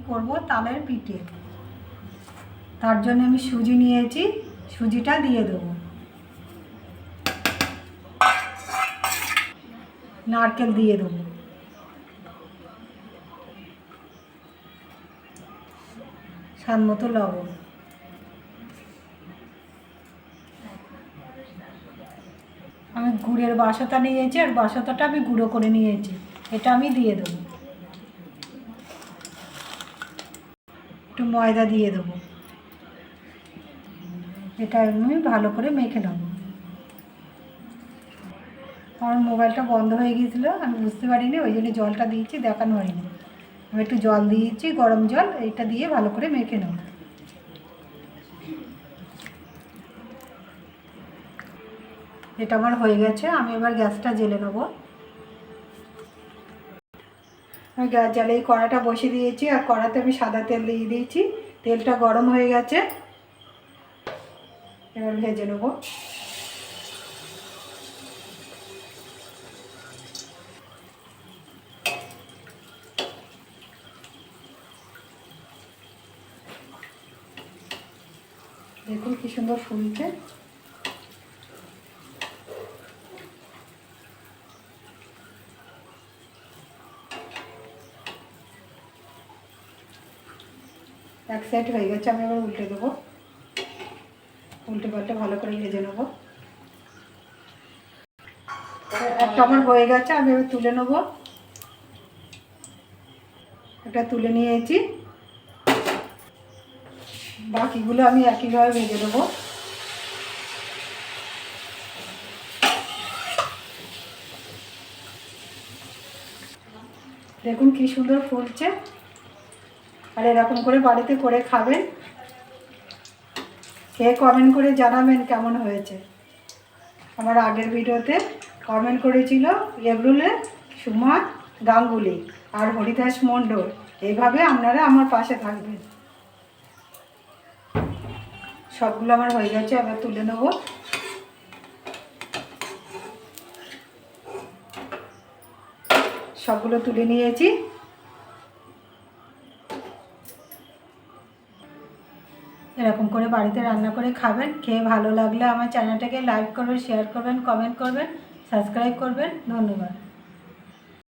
করব তালের পিঠে। তার জন্য আমি সুজি নিয়েছি, সুজিটা দিয়ে দেবো। নারকেল দিয়ে দেবো, স্বাদ মতো লবণ। আমি গুড়ের বাসাটা নিয়েছি, আর বাসাটাটা আমি গুঁড়ো করে নিয়েছি, এটা আমি দিয়ে দেবো। একটু ময়দা দিয়ে দেবো, এটা আমি ভালো করে মেখে নেব। আমার মোবাইলটা বন্ধ হয়ে গিয়েছিলো, আমি বুঝতে পারিনি, ওই জন্য জলটা দিয়েছি, দেখানো হয়নি। আমি একটু জল দিয়েছি, গরম জল, এইটা দিয়ে ভালো করে মেখে নেব। এটা আমার হয়ে গেছে, আমি এবার গ্যাসটা জ্বেলে নেব। আমি গ্যাস জ্বালিয়ে কড়াটা বসিয়ে দিয়েছি, আর কড়াতে আমি সাদা তেল দিয়ে দিয়েছি। তেলটা গরম হয়ে গেছে, এবার ভেজে নেব। দেখুন কি সুন্দর ফুলছে। এক সাইড হয়ে গেছে, আমি এবার উল্টে দেবো। উল্টে পাল্টে ভালো করে ভেজে নেব। একটা আমার হয়ে গেছে, আমি এবার তুলে নেব। এটা তুলে নিয়েছি, বাকিগুলো আমি একইভাবে ভেজে নেব। দেখুন কি সুন্দর ফুলছে। আর এরকম করে বাড়িতে করে খাবেন, খেয়ে কমেন্ট করে জানাবেন কেমন হয়েছে। আমার আগের ভিডিওতে কমেন্ট করেছিল এগরোলের সুমা গাঙ্গুলি আর হরিদাস মণ্ডল। এইভাবে আপনারা আমার পাশে থাকবেন। সবগুলো আমার হয়ে গেছে, আবার তুলে নেব। সবগুলো তুলে নিয়েছি। এরকম করে বাড়িতে রান্না করে খাবেন। খেয়ে ভালো লাগলে আমার চ্যানেলটাকে লাইক করবেন, শেয়ার করবেন, কমেন্ট করবেন, সাবস্ক্রাইব করবেন। ধন্যবাদ।